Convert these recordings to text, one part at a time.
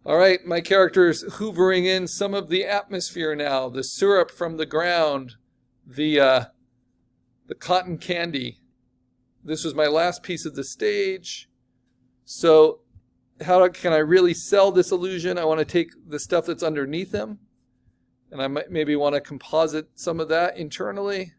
All right, my character's hoovering in some of the atmosphere now, the syrup from the ground, the cotton candy. This was my last piece of the stage. So how can I really sell this illusion? I want to take the stuff that's underneath him, and I might maybe want to composite some of that internally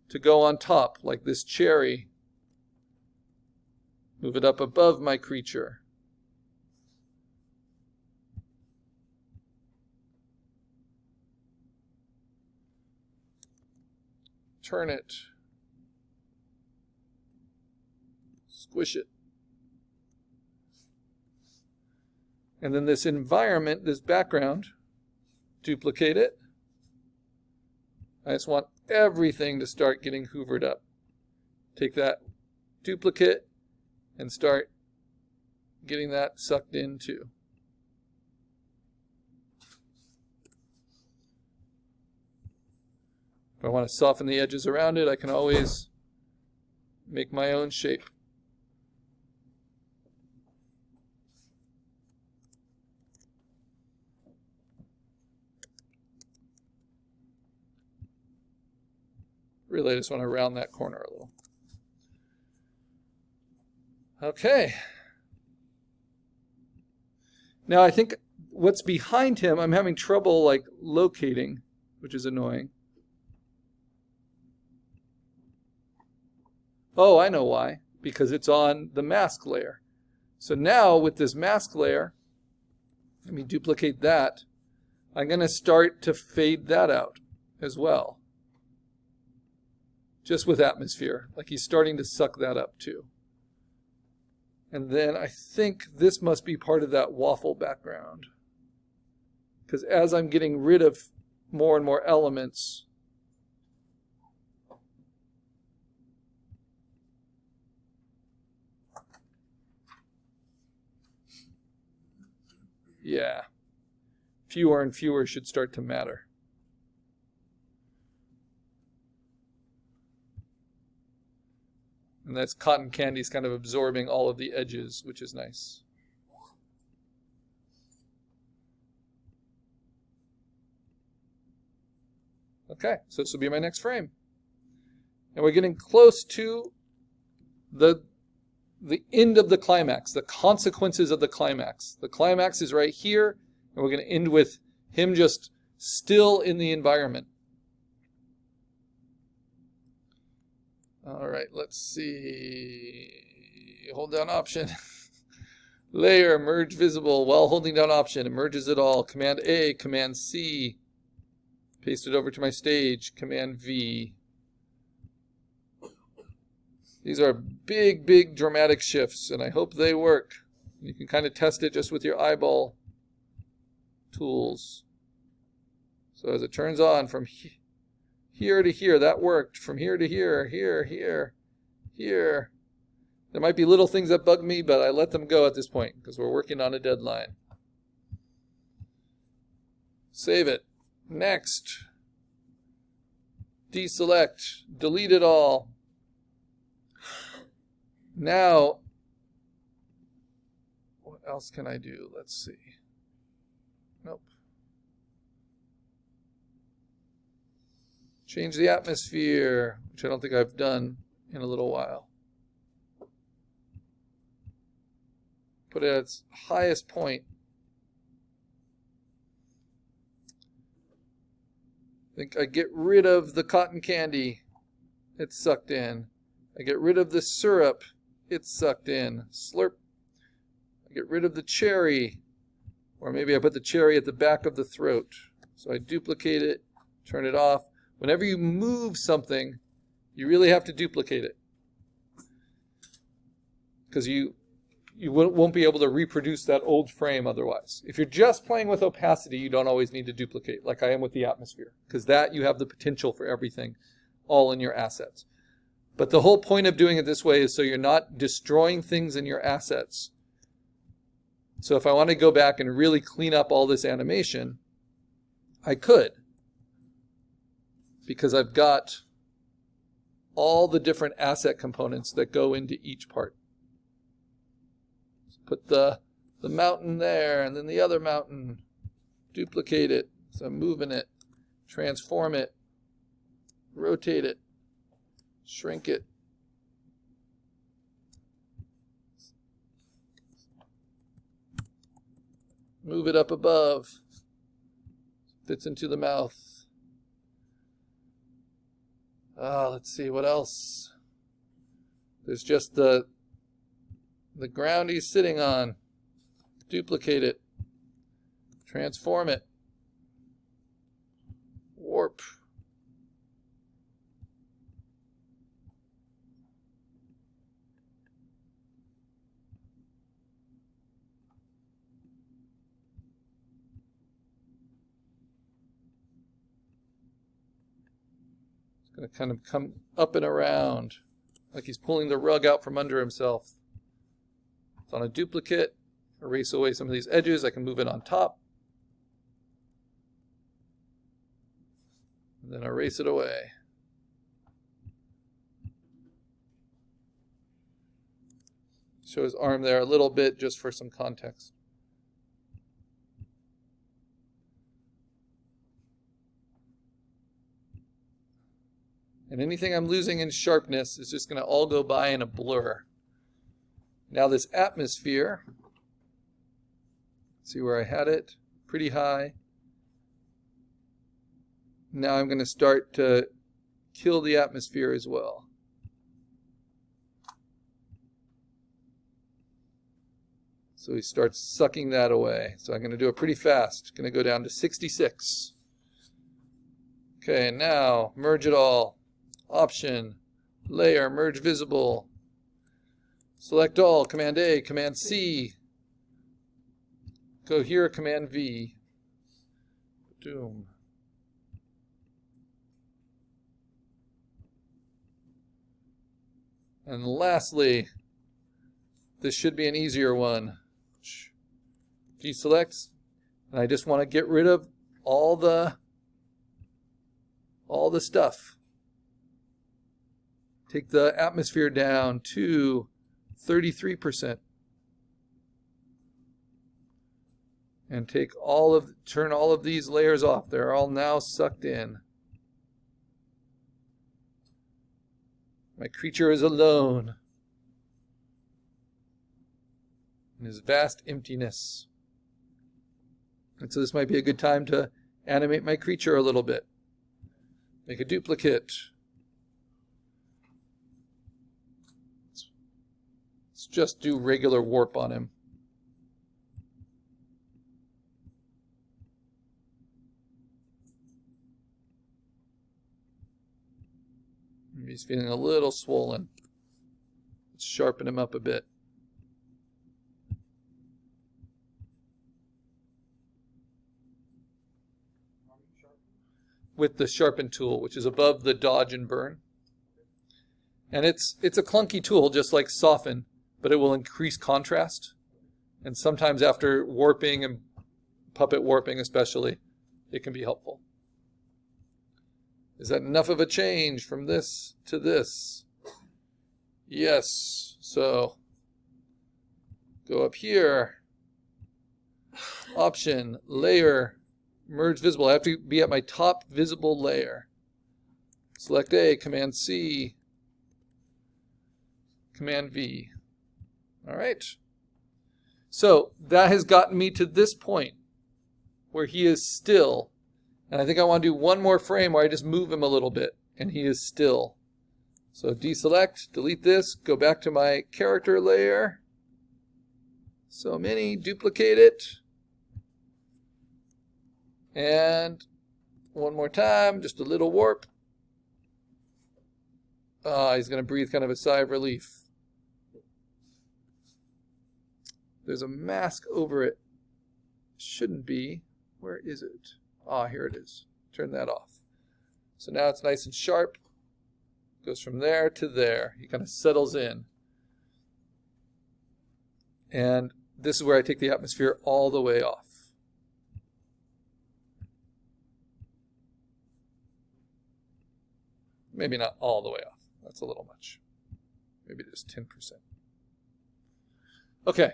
to go on top, like this cherry. Move it up above my creature. Turn it. Squish it. And then this environment, this background, duplicate it. I just want everything to start getting hoovered up. Take that duplicate and start getting that sucked in too. If I want to soften the edges around it, I can always make my own shape. Really, I just want to round that corner a little. Okay. Now I think what's behind him, I'm having trouble like locating, which is annoying. Oh, I know why. Because it's on the mask layer. So now with this mask layer, let me duplicate that. I'm going to start to fade that out as well. Just with atmosphere. Like he's starting to suck that up too. And then I think this must be part of that waffle background. Because as I'm getting rid of more and more elements, yeah, fewer and fewer should start to matter. And that's cotton candy's kind of absorbing all of the edges, which is nice. Okay, so this will be my next frame. And we're getting close to the end of the climax, the consequences of the climax. The climax is right here, and we're going to end with him just still in the environment. All right, let's see. Hold down Option. Layer, merge visible. While holding down Option, it merges it all. Command A, Command C. Paste it over to my stage. Command V. These are big, big dramatic shifts, and I hope they work. You can kind of test it just with your eyeball tools. So as it turns on from here to here, that worked. From here to here, here. There might be little things that bug me, but I let them go at this point because we're working on a deadline. Save it. Next. Deselect. Delete it all. Now, what else can I do? Let's see. Nope. Change the atmosphere, which I don't think I've done in a little while. Put it at its highest point. I think I get rid of the cotton candy. It's sucked in. I get rid of the syrup. It's sucked in. Slurp. I get rid of the cherry. Or maybe I put the cherry at the back of the throat. So I duplicate it, turn it off. Whenever you move something, you really have to duplicate it. Because you won't be able to reproduce that old frame otherwise. If you're just playing with opacity, you don't always need to duplicate, like I am with the atmosphere. Because that, you have the potential for everything all in your assets. But the whole point of doing it this way is so you're not destroying things in your assets. So if I want to go back and really clean up all this animation, I could. Because I've got all the different asset components that go into each part. Put the the mountain there, and then the other mountain. Duplicate it. So I'm moving it. Transform it. Rotate it. Shrink it. Move it up above. Fits into the mouth. Let's see, what else? There's just the ground he's sitting on. Duplicate it. Transform it. Warp. It's going to kind of come up and around, like he's pulling the rug out from under himself. It's on a duplicate. Erase away some of these edges. I can move it on top. And then erase it away. Show his arm there a little bit just for some context. And anything I'm losing in sharpness is just going to all go by in a blur. Now this atmosphere, see where I had it? Pretty high. Now I'm going to start to kill the atmosphere as well. So he starts sucking that away. So I'm going to do it pretty fast. Going to go down to 66. Okay, now merge it all. Option, layer, merge visible. Select all, Command A, Command C. Go here, Command V. Doom. And lastly, this should be an easier one. Deselect, and I just want to get rid of all the stuff. Take the atmosphere down to 33%. And turn all of these layers off. They're all now sucked in. My creature is alone in his vast emptiness. And so this might be a good time to animate my creature a little bit. Make a duplicate. Let's just do regular warp on him. He's feeling a little swollen. Let's sharpen him up a bit. With the sharpen tool, which is above the dodge and burn. And it's a clunky tool, just like soften, but it will increase contrast. And sometimes after warping and puppet warping especially, it can be helpful. Is that enough of a change from this to this? Yes. So go up here. Option, layer, merge visible. I have to be at my top visible layer. Select A, Command C, Command V. All right. So that has gotten me to this point where he is still. And I think I want to do one more frame where I just move him a little bit, and he is still. So deselect, delete this, go back to my character layer. So many, duplicate it. And one more time, just a little warp. He's going to breathe kind of a sigh of relief. There's a mask over it. Shouldn't be. Where is it? Here it is. Turn that off. So now it's nice and sharp. Goes from there to there. He kind of settles in. And this is where I take the atmosphere all the way off. Maybe not all the way off. That's a little much. Maybe just 10%. Okay.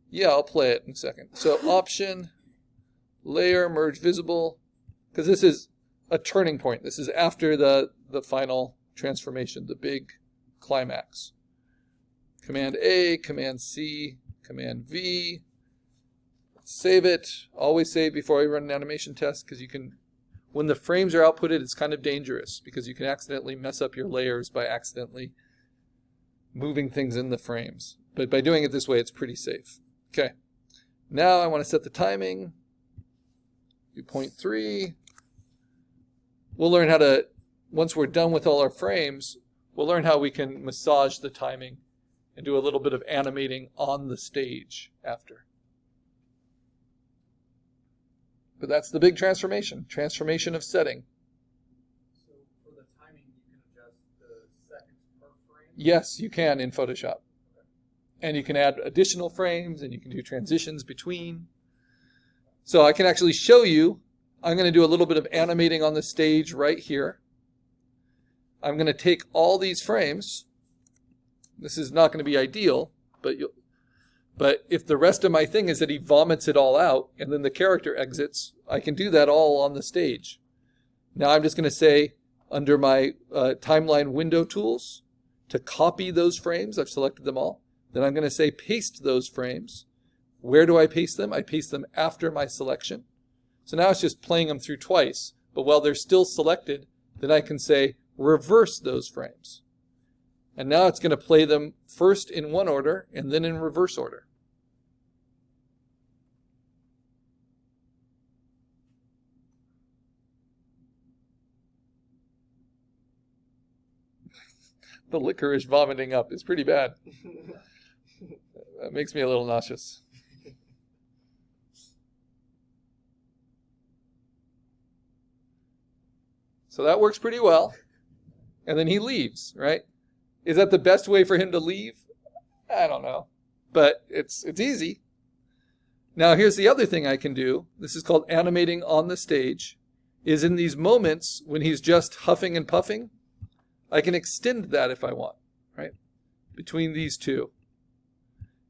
Yeah, I'll play it in a second. So option, layer, merge visible, because this is a turning point. This is after the final transformation, the big climax. Command A, Command C, Command V. Save it. Always save before I run an animation test, because you can, when the frames are outputted, it's kind of dangerous because you can accidentally mess up your layers by accidentally moving things in the frames. But by doing it this way, it's pretty safe. Okay. Now I want to set the timing. Do 0.3. We'll learn how to, once we're done with all our frames, we'll learn how we can massage the timing and do a little bit of animating on the stage after. But that's the big transformation of setting. So for the timing, you can adjust the seconds per frame? Yes, you can in Photoshop. Okay. And you can add additional frames, and you can do transitions between. So I can actually show you, I'm going to do a little bit of animating on the stage right here. I'm going to take all these frames. This is not going to be ideal, but if the rest of my thing is that he vomits it all out and then the character exits, I can do that all on the stage. Now I'm just going to say under my timeline window tools to copy those frames. I've selected them all. Then I'm going to say paste those frames. Where do I paste them? I paste them after my selection. So now it's just playing them through twice. But while they're still selected, then I can say reverse those frames. And now it's going to play them first in one order and then in reverse order. The licorice vomiting up is pretty bad. That makes me a little nauseous. So that works pretty well. And then he leaves, right? Is that the best way for him to leave? I don't know. But it's easy. Now here's the other thing I can do. This is called animating on the stage. Is in these moments when he's just huffing and puffing, I can extend that if I want, right? Between these two.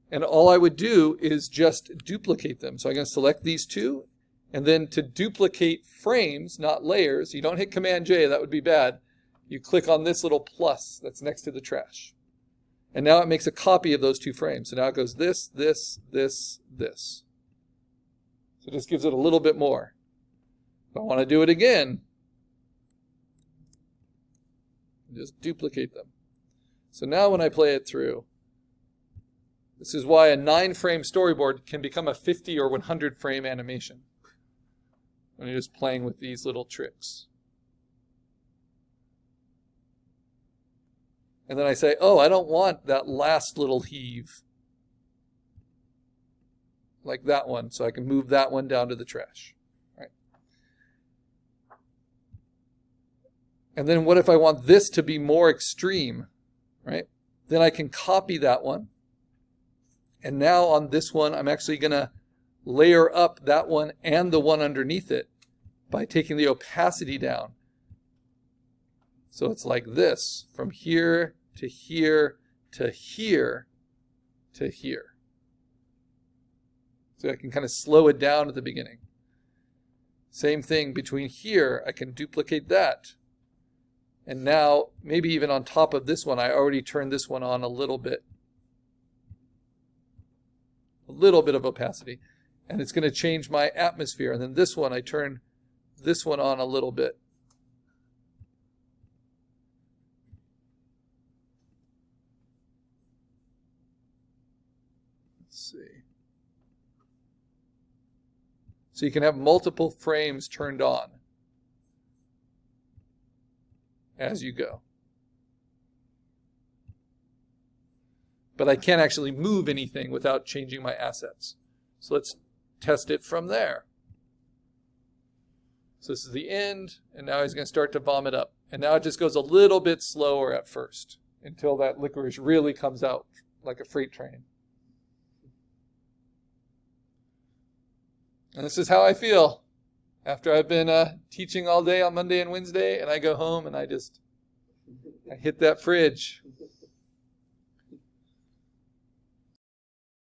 And all I would do is just duplicate them. So I'm going to select these two. And then to duplicate frames, not layers, you don't hit Command J, that would be bad. You click on this little plus that's next to the trash. And now it makes a copy of those two frames. So now it goes this, this, this, this. So it just gives it a little bit more. If I want to do it again, just duplicate them. So now when I play it through, this is why a 9-frame storyboard can become a 50 or 100 frame animation when you're just playing with these little tricks. And then I say, oh, I don't want that last little heave like that one, so I can move that one down to the trash. Right? And then what if I want this to be more extreme? Right? Then I can copy that one. And now on this one, I'm actually going to layer up that one and the one underneath it by taking the opacity down. So it's like this, from here to here to here to here. So I can kind of slow it down at the beginning. Same thing between here, I can duplicate that. And now, maybe even on top of this one, I already turned this one on a little bit. A little bit of opacity. And it's going to change my atmosphere. And then this one, I turn this one on a little bit. Let's see. So you can have multiple frames turned on as you go. But I can't actually move anything without changing my assets. So let's test it from there. So this is the end, and now he's going to start to vomit up. And now it just goes a little bit slower at first until that licorice really comes out like a freight train. And this is how I feel after I've been teaching all day on Monday and Wednesday, and I go home and I hit that fridge.